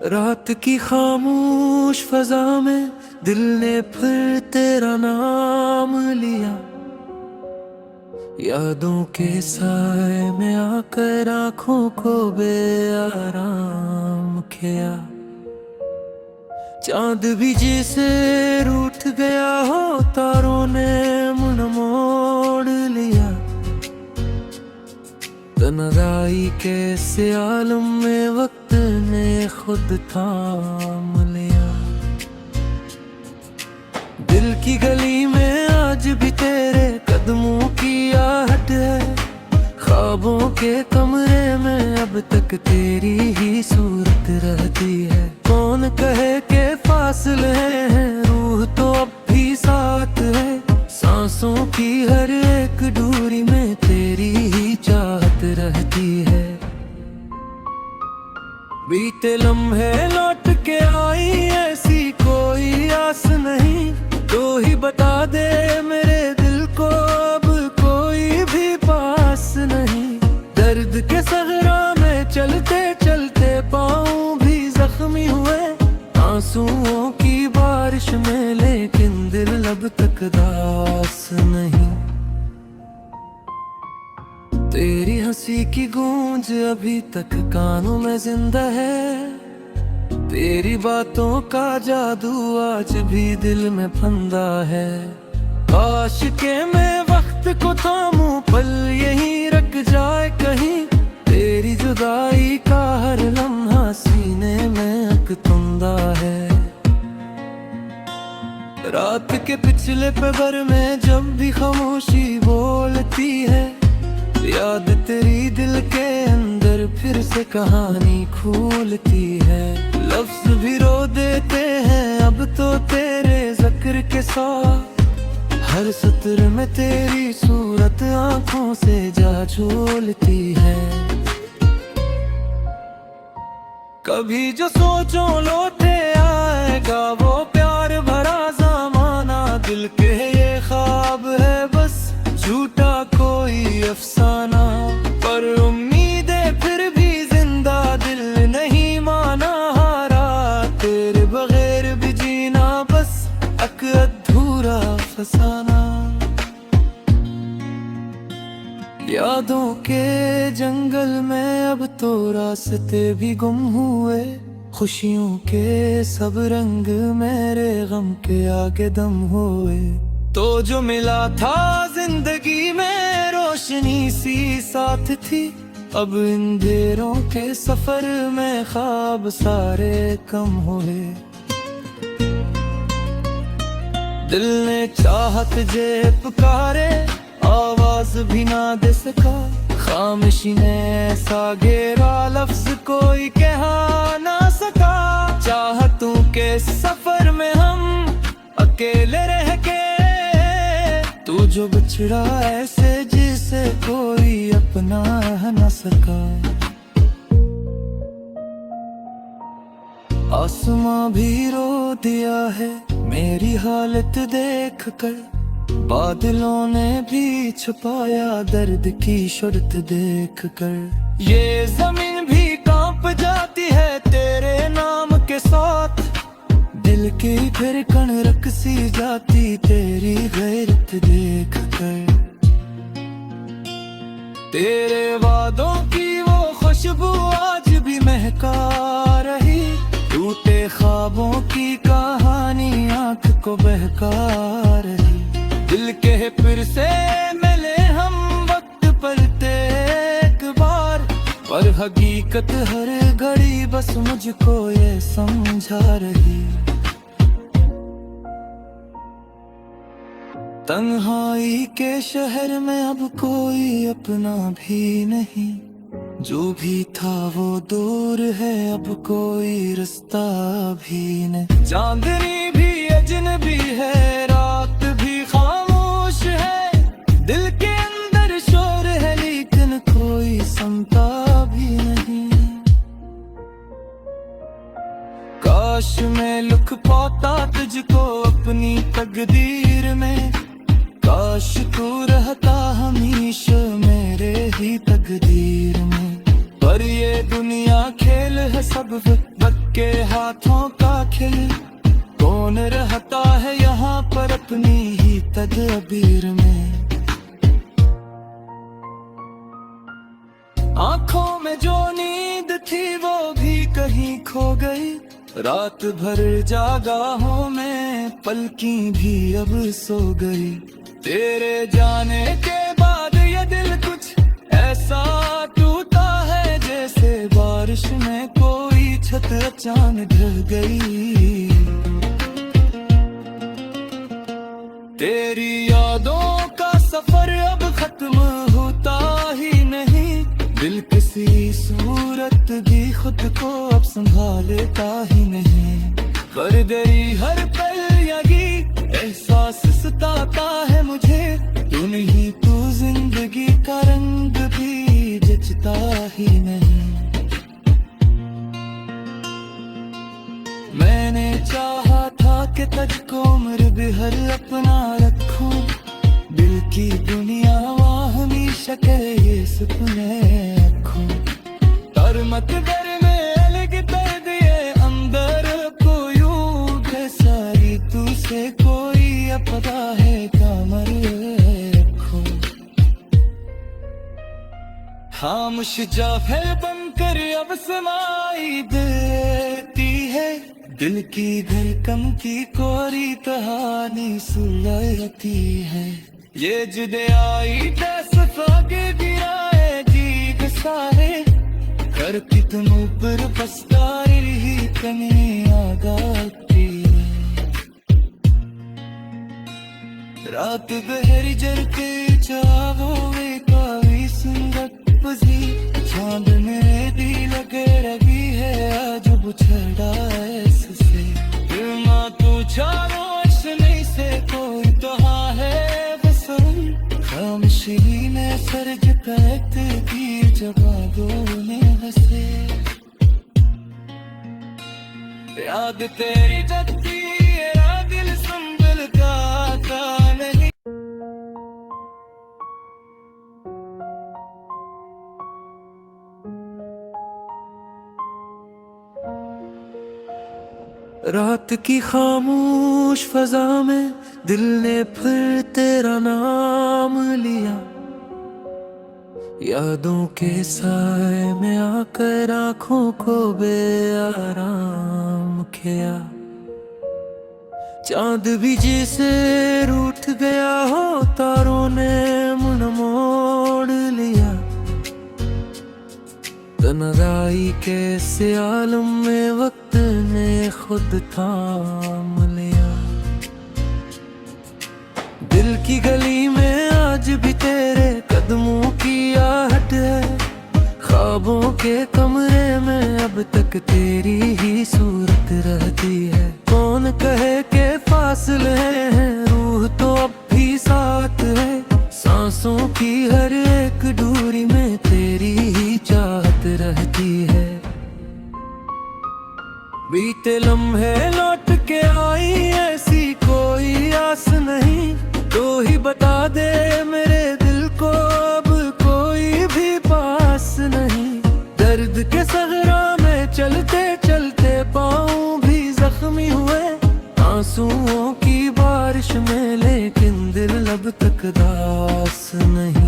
रात की खामोश फजा में दिल ने फिर तेरा नाम लिया। यादों के साए में आकर आंखों को बेआराम किया। चांद भी जैसे रूठ गया हो, तारों ने मुड़ मोड़ लिया। तन्हाई के से आलम में वक्त ने खुद थाम लिया। दिल की गली में आज भी तेरे कदमों की आहट है। ख्वाबों के कमरे में अब तक तेरी ही सूरत रहती है। कौन कहे के फासले हैं, रूह तो अब भी साथ है। सांसों की हर एक दूरी में तेरी ही चाहत रहती है। बीते लम्हे लौट के आई ऐसी कोई आस नहीं। तो ही बता दे मेरे दिल को अब कोई भी पास नहीं। दर्द के सहरा में चलते चलते पाँव भी जख्मी हुए। आंसुओं की बारिश में लेकिन दिल अब तक दास नहीं। तेरी हंसी की गूंज अभी तक कानों में जिंदा है। तेरी बातों का जादू आज भी दिल में फंदा है। काश के मैं वक्त को थामूं, पल यहीं रख जाए कहीं। तेरी जुदाई का हर लम्हा सीने में अकतुंदा है। रात के पिछले पहर में जब भी खामोशी बोलती है, याद तेरी दिल के अंदर फिर से कहानी खोलती है। लफ्ज भी रो देते हैं अब तो तेरे जिक्र के साथ। हर सत्र में तेरी सूरत आंखों से जा झोलती है। कभी जो सोचो लौटे आएगा वो प्यार भरा ज़माना। दिल के ये ख्वाब है बस झूठा कोई अफसाना। पर उम्मीदें फिर भी जिंदा, दिल नहीं माना हारा। तेरे बगैर भी जीना बस एक अधूरा फसाना। यादों के जंगल में अब तो रास्ते भी गुम हुए। खुशियों के सब रंग मेरे गम के आगे दम हुए। तो जो मिला था जिंदगी में रोशनी सी साथ थी। अब अंधेरों के सफर में ख्वाब सारे कम हुए। दिल ने चाहत जे पुकारे, आवाज भी ना दे सका। खामोशी ने ऐसा घेरा, लफ्ज कोई कह ना सका। चाहतों के सफर में हम अकेले रह के, तू जो बिछड़ा ऐसे जिसे कोई अपना न सका। आसमां भी रो दिया है मेरी हालत देख कर। बादलों ने भी छुपाया दर्द की शर्त देख कर। ये जमीन भी कांप जाती है तेरे नाम के साथ। दिल की धड़कन रकसी जाती तेरी गैरत देख कर। तेरे वादों की वो खुशबू आज भी महका रही। टूटे ख्वाबों की कहानी आंख को बहका रही। दिल के फिर से मिले हम वक्त पर एक बार। पर हकीकत हर घड़ी बस मुझको ये समझा रही। तन्हाई के शहर में अब कोई अपना भी नहीं। जो भी था वो दूर है अब कोई रास्ता भी नहीं। चांदनी भी अजनबी है, रात भी खामोश है। दिल के अंदर शोर है लेकिन कोई सुनता भी नहीं। काश मैं लिख पाता तुझको अपनी तकदीर में। काश तू रहता हमेशा मेरे ही तकदीर में। पर ये दुनिया खेल है सब वक्त के अबीर में। आंखों में जो नींद थी वो भी कहीं खो गई, रात भर जागा हूँ मैं, पलकी भी अब सो गई। तेरे जाने के बाद ये दिल कुछ ऐसा टूटा है, जैसे बारिश में कोई छत अचानक ढह गई। तेरी यादों का सफर अब खत्म होता ही नहीं, दिल किसी सूरत भी खुद को अब संभालता ही नहीं। कर गई हर पल यही एहसास सताता है मुझे, तू नहीं तू जिंदगी का रंग भी जचता ही नहीं। मैंने चाहा था कि तुझको उम्र भर अपना रखूं, दिल की दुनिया वहाँ हमेशा कहे ये सपने रखूं। तर मत कर में अलग कर दिए अंदर को यूं सारी तू से कोई अपदा है कामर रखूं। खामोश जाफे बनकर अब समाई देती है, दिल की धड़कन की कोरी कहानी सुलझती है। ये जुदाई दस आगे गिराए जी सारे, करती तुम ऊपर पछताई ही कमी आगाती है। रात गहरी जरके चावो वे कावी सुंदर पजी, चांद मेरे दिल लगे रही है आज बुछड़ा ऐसे। दिलमा तू चारों नहीं से कोई तो हाँ है बसन, खामोशी में सरज पैत की जवाबों में हंसे। याद तेरी जगती है दिल संभल का नहीं। रात की खामोश फजा में दिल ने फिर तेरा नाम लिया, यादों के साए में आकर आंखों को बेआराम किया। चांद भी जैसे रूठ गया हो, तारों ने मुन मोड़ लिया। तन्हाई के से आलम में वक्त ने खुद थाम लिया। दिल की गली में आज भी तेरे कदमों की आहट है, ख्वाबों के कमरे में अब तक तेरी ही सूरत रहती है। कौन कहे के फासले हैं, रूह तो अब भी साथ है, सांसों की हर एक दूरी में तेरी ही चाहत रहती है। बीते लम्हे लौट के आई ऐसी कोई आस नहीं, तो ही बता दे मेरे दिल को अब कोई भी पास नहीं। दर्द के सहरा में चलते चलते पाँव भी जख्मी हुए, आंसुओं की बारिश में लेकिन दिल अब तक दास नहीं।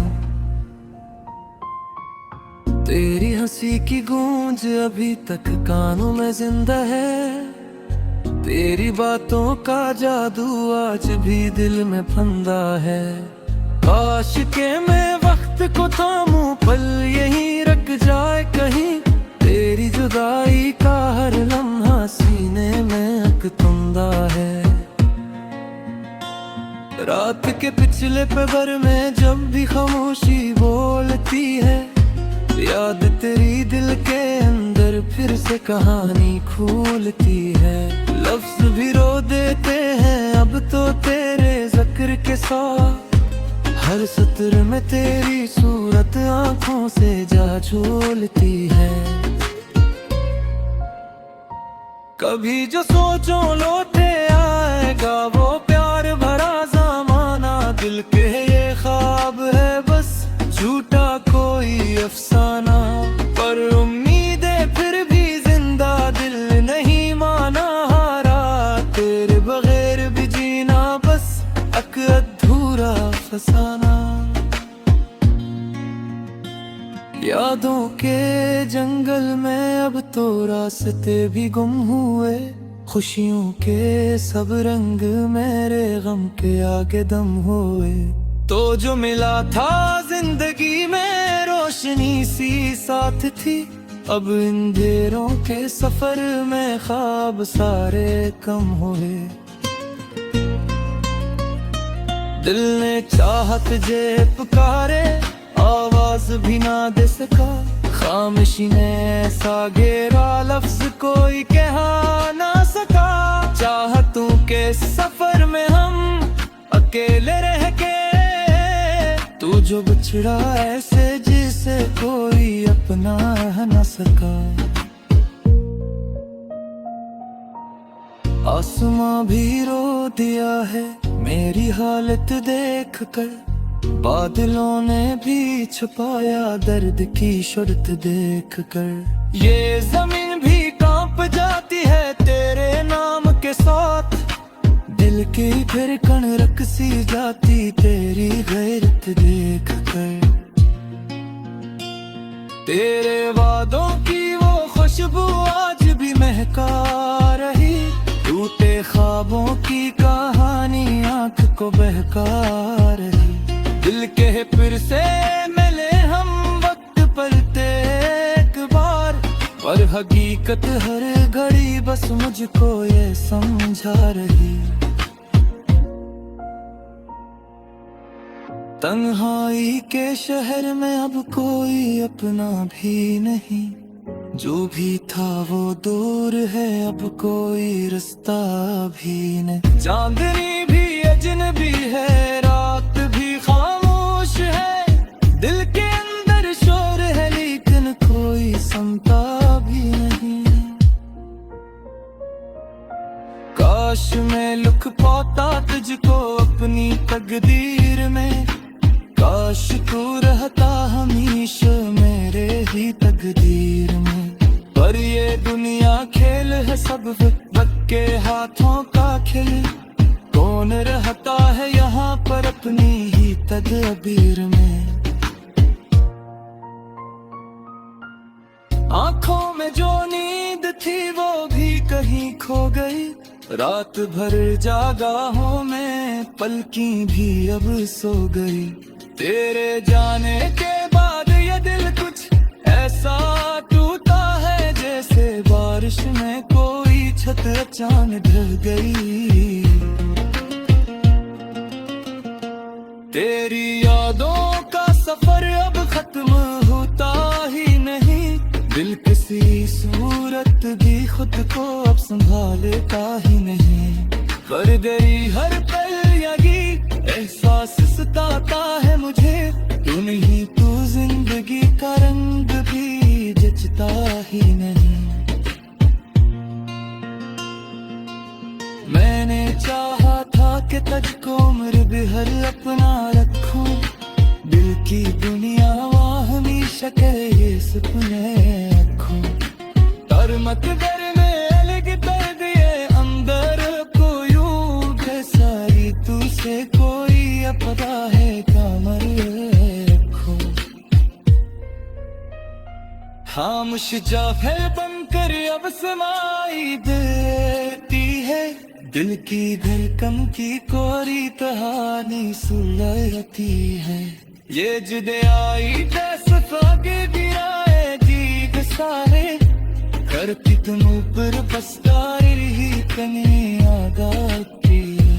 तेरी हंसी की गूंज अभी तक कानों में जिंदा है, तेरी बातों का जादू आज भी दिल में फंदा है। काश के मैं वक्त को थामूं, पल यहीं रख जाए कहीं, तेरी जुदाई का हर लम्हा सीने में अकतुंदा है। रात के पिछले पहर में जब भी खामोशी बोलती है, याद तेरी दिल के अंदर फिर से कहानी खोलती है। लफ्ज भी रो देते हैं अब तो तेरे जिक्र के साथ, हर सत्र में तेरी सूरत आंखों से जा झोलती है। कभी जो सोचो लौटे आएगा वो प्यार भरा ज़माना, दिल के ये ख्वाब है बस झूठा कोई अफसाना। पर उम्मीदें फिर भी जिंदा, दिल नहीं माना हारा, तेरे बगैर भी जीना बस अक अधूरा। फसाना। यादों के जंगल में अब तो रास्ते भी गुम हुए, खुशियों के सब रंग मेरे गम के आगे दम हुए। तो जो मिला था जिंदगी में रोशनी सी साथ थी, अब अंधेरों के सफर में ख्वाब सारे कम हुए। दिल ने चाहत जे पुकारे, आवाज भी ना दे सका, खामोशी ने ऐसा घेरा लफ्ज कोई कह ना सका। चाहतों के सफर में हम अकेले रह के, तू जो बिछड़ा ऐसे जिसे कोई अपना न सका। आसमां भी रो दिया है मेरी हालत देख कर, बादलों ने भी छुपाया दर्द की शर्त देख कर। ये जमीन भी कांप जाती है तेरे नाम के साथ, दिल की धड़कन रकसी जाती तेरी गैरत देख कर। तेरे वादों की वो खुशबू आज भी महका रही, टूटे ख्वाबों की कहानी आंख को बहका रही। दिल के फिर से मिले हम वक्त पर एक बार, पर हकीकत हर घड़ी बस मुझको ये समझा रही। तन्हाई के शहर में अब कोई अपना भी नहीं, जो भी था वो दूर है अब कोई रास्ता भी नहीं। चांदनी भी अजनबी है, रात भी खामोश है, दिल के अंदर शोर है लेकिन कोई सुनता भी नहीं। काश मैं लिख पाता तुझको अपनी तकदीर में, काश तू रहता हमेशा मेरे ही तकदीर में। पर ये दुनिया खेल है सब वक्त के हाथों का खेल, कौन रहता है यहाँ पर अपनी ही तदबीर में। आंखों में जो नींद थी वो भी कहीं खो गई, रात भर जागा हूँ मैं पलकी भी अब सो गई। तेरे जाने के बाद ये दिल कुछ ऐसा टूटा है, जैसे बारिश में कोई छत अचानक ढह गई। तेरी यादों का सफर अब खत्म होता ही नहीं, दिल किसी सूरत भी खुद को अब संभालता ही नहीं। पर तेरी हर पल यही एहसास सताता है मुझे, तू नहीं तू जिंदगी का रंग भी जचता ही नहीं। मैंने चाहा था कि तुझको उम्र भर अपना रखूं, दिल की दुनिया वहाँ हमेशा कहे ये सपने रखूं। तर मत कर में अलग कर दिए अंदर को यूं सारी तू से कोई अपना है कमर रखो। खामोश जाफर बनकर अब समाई देती है, दिल की धड़कन की कोरी कहानी सुलगती है। ये जुदाई दस आगे गिराए जीग सारे, करती तुम ऊपर बसदार ही कने आगाती है।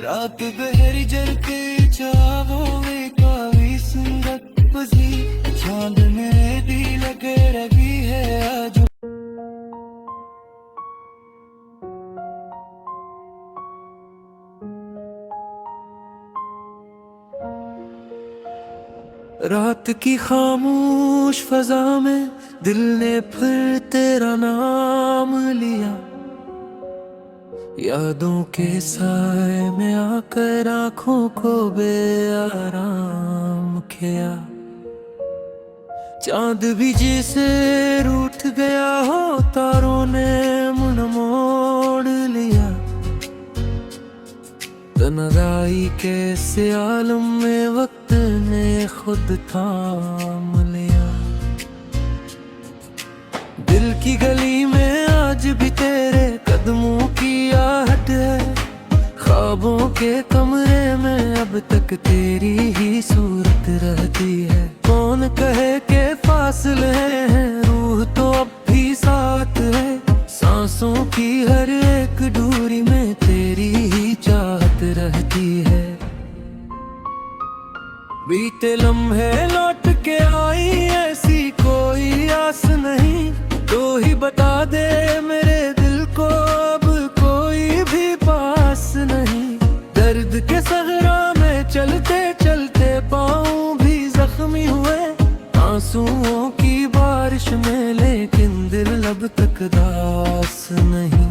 रात गहरी जलते चावों में कावी सुंदर बजी, चांद में दी लगे रवि है आज। रात की खामोश फजा में दिल ने फिर तेरा नाम लिया, यादों के साए में आकर आंखों को बेआराम किया। चांद भी जैसे रूठ गया हो, तारों ने मुड़ मोड़ लिया। तन्हाई के इस आलम में वक्त ने खुद थाम लिया। दिल की गली में आज भी तेरे कदमों की आहट है, ख्वाबों के कमरे में अब तक तेरी ही सूरत रहती है। कौन कहे के फासले हैं, रूह तो अब भी साथ है, सांसों की हर एक दूरी में तेरी ही चाहत रहती है। बीते लम्हे लौट के आई ऐसी कोई आस नहीं, तो ही बता दे मेरे दिल को अब कोई भी पास नहीं। दर्द के सहरा में चलते चलते पाँव भी जख्मी हुए, आंसुओं की बारिश में लेकिन दिल अब तक दास नहीं।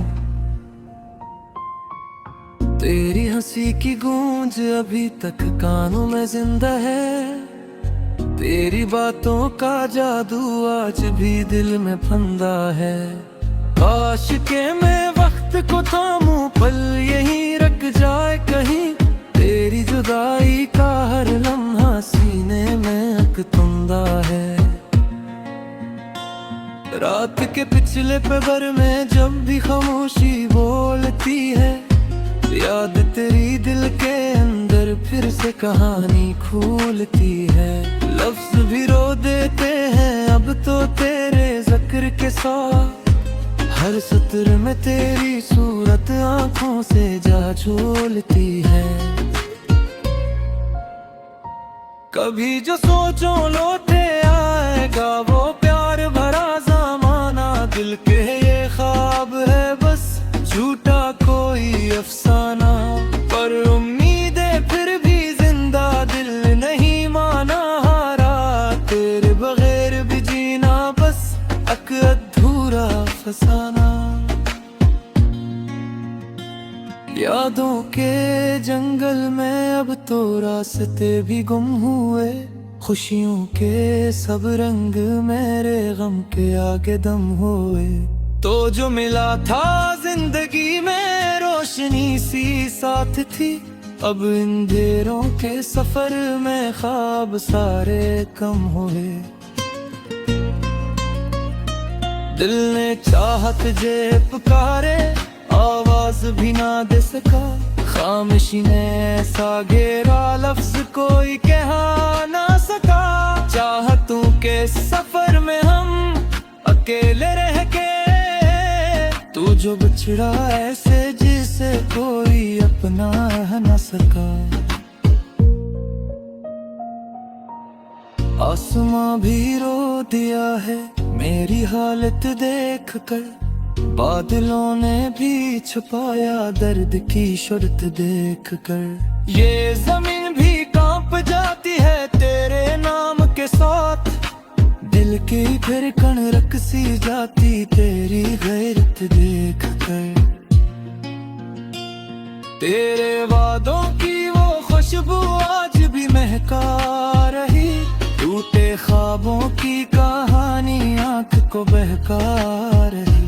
तेरी हंसी की गूंज अभी तक कानों में जिंदा है, तेरी बातों का जादू आज भी दिल में फंदा है। काश के मैं वक्त को थामूं, पल यहीं रख जाए कहीं, तेरी जुदाई का हर लम्हा सीने में अकतुंदा है। रात के पिछले पहर में जब भी खामोशी बोलती है, याद तेरी दिल के अंदर फिर से कहानी खुलती है। लफ्ज भी रो देते हैं अब तो तेरे जिक्र के साथ, हर सत्र में तेरी सूरत आंखों से जा झूलती है। कभी जो सोचो लौटे आएगा वो प्यार भरा ज़माना, दिल के ये ख्वाब है बस झूठा कोई अफसाना। पर उम्मीदें फिर भी जिंदा, दिल नहीं माना हारा, तेरे बगैर भी जीना बस एक अधूरा फसाना। यादों के जंगल में अब तो रास्ते भी गुम हुए, खुशियों के सब रंग मेरे गम के आगे दम हुए। तो जो मिला था जिंदगी में रोशनी सी साथ थी, अब अंधेरों के सफर में ख्वाब सारे कम हुए। दिल ने चाहत जे पुकारे, आवाज भी ना दे सका, खामोशी ने ऐसा घेरा लफ्ज कोई कह ना सका। चाहतों के सफर में हम अकेले रह के, तू जो बिछड़ा ऐसे जिसे कोई अपना न सका। आसमां भी रो दिया है मेरी हालत देख कर, बादलों ने भी छुपाया दर्द की शर्त देख कर। ये जमीन भी कांप जाती है तेरे नाम के साथ, दिल की फिर कण रकसी जाती तेरी गैरत देख कर। तेरे वादों की वो खुशबू आज भी महका रही, टूटे ख्वाबों की कहानी आंख को बहका रही।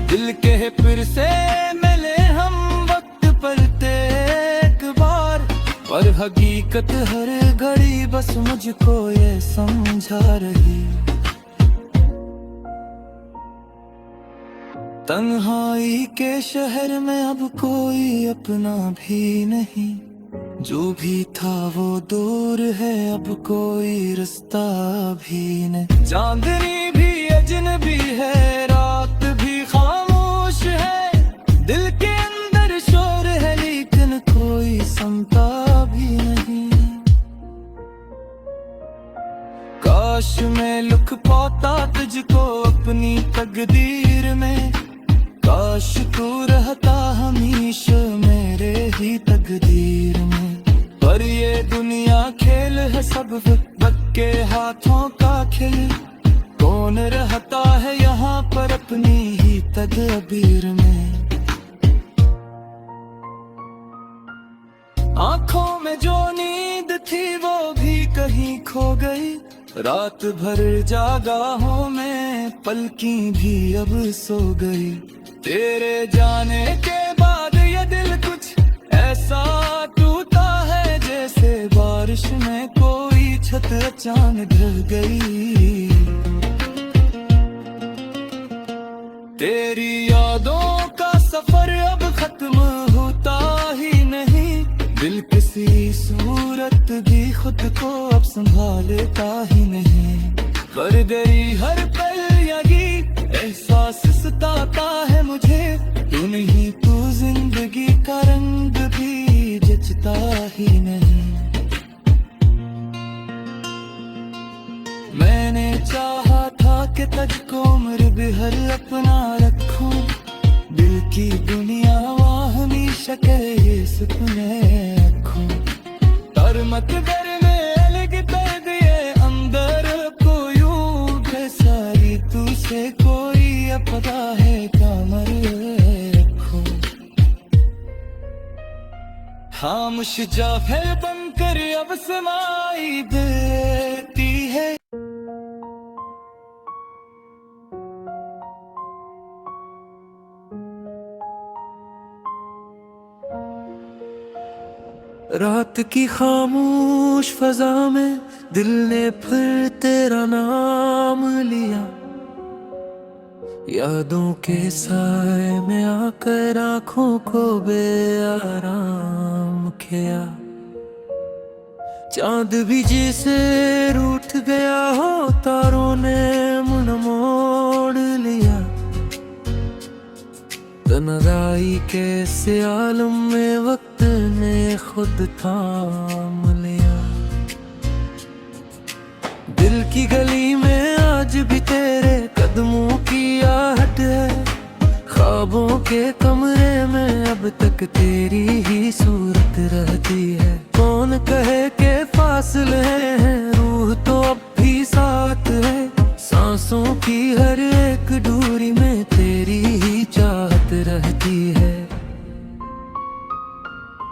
दिल के फिर से मिले हम वक्त पर एक बार, पर हकीकत हर घड़ी बस मुझको ये समझा रही। तन्हाई के शहर में अब कोई अपना भी नहीं, जो भी था वो दूर है अब कोई रास्ता भी नहीं। चांदनी भी अजनबी है, रात भी खामोश है, दिल के अंदर शोर है लेकिन कोई सुनता भी नहीं। काश मैं लिख पाता तुझको अपनी तकदीर में, काश तू रहता हमेशा मेरे ही तकदीर में। पर ये दुनिया खेल है सब वक्त के हाथों का खेल, कौन रहता है यहाँ पर अपनी ही तदबीर में। आंखों में जो नींद थी वो भी कहीं खो गई, रात भर जागा हूँ मैं पलकी भी अब सो गई। तेरे जाने के बाद ये दिल कुछ ऐसा पहचान ढल गई। तेरी यादों का सफर अब खत्म होता ही नहीं, दिल किसी सूरत भी खुद को अब संभालता ही नहीं। पर गई हर पल यही एहसास सताता है मुझे, तू नहीं तू जिंदगी का रंग भी जचता ही नहीं। मैंने चाहा था कि तुझको उम्र भर अपना रखूं, दिल की दुनिया वहाँ हमेशा ये सपने रखूं। पर मत कर में अलग कर दिए अंदर को यूं सारी तू से कोई अपदा है कमर रखूं। खामोश जाफर बनकर अब समाई देती है। रात की खामोश फजा में दिल ने फिर तेरा नाम लिया, यादों के साए में आकर आंखों को बेआराम किया। चांद भी जैसे रूठ गया हो, तारों ने मुड़ मोड़ लिया। तन्हाई के से आलम में वक्त ने खुद थाम लिया। दिल की गली में आज भी तेरे कदमों की आहट है, ख्वाबों के कमरे में अब तक तेरी ही सूरत रहती है। कौन कहे के फासले हैं, रूह तो अब भी साथ है, सांसों की हर एक दूरी में तेरी ही चाहत रहती है।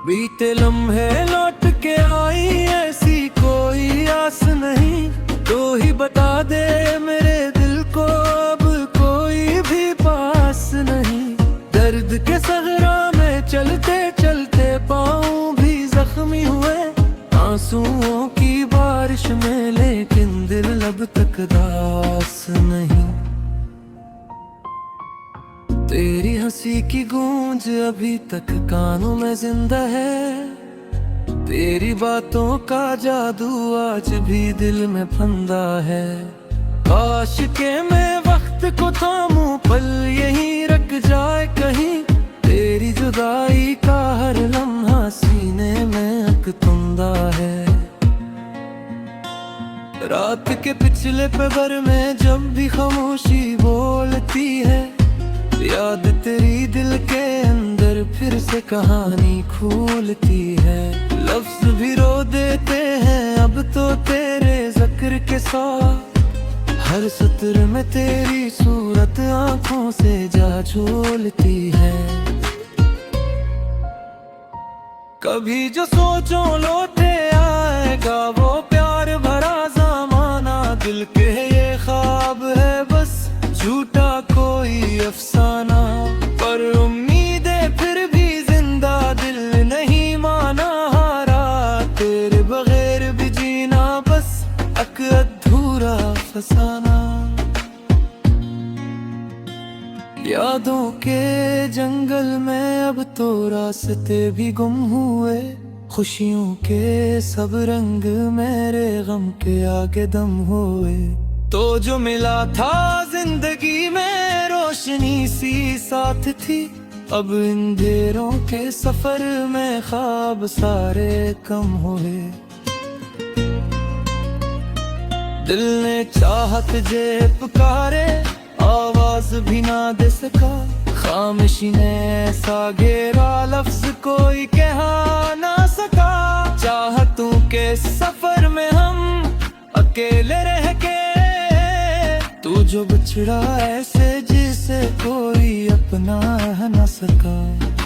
बीते लम्हे लौट के आई ऐसी कोई आस नहीं, तो ही बता दे मेरे दिल को अब कोई भी पास नहीं। दर्द के सहरा में चलते चलते पाँव भी जख्मी हुए, आंसुओं की बारिश में लेकिन दिल अब तक दास नहीं। तेरी हंसी की गूंज अभी तक कानों में जिंदा है, तेरी बातों का जादू आज भी दिल में फंदा है। काश के मैं वक्त को थामूं, पल यहीं रख जाए कहीं, तेरी जुदाई का हर लम्हा सीने में अकतुंदा है। रात के पिछले पहर में जब भी खामोशी बोलती है, याद तेरी दिल के अंदर फिर से कहानी खोलती है। लफ्ज भी रो देते हैं अब तो तेरे जिक्र के साथ, हर सत्र में तेरी सूरत आंखों से जा झोलती है। कभी जो सोचो लौटे आएगा वो प्यार भरा ज़माना, दिल के ये ख्वाब है बस झूठा कोई अफसाना। पर उम्मीदें फिर भी जिंदा, दिल नहीं माना हारा, तेरे बगैर भी जीना बस एक अधूरा फसाना। यादों के जंगल में अब तो रास्ते भी गुम हुए, खुशियों के सब रंग मेरे गम के आगे दम हुए। तो जो मिला था जिंदगी में रोशनी सी साथ थी, अब अंधेरों के सफर में ख्वाब सारे कम हुए। दिल ने चाहत जे पुकारे, आवाज भी ना दे सका, खामोशी ने ऐसा घेरा लफ्ज कोई कह ना सका। चाहतों के सफर में हम अकेले रह के, तू जो बिछड़ा ऐसे जिसे कोई अपना ना सका।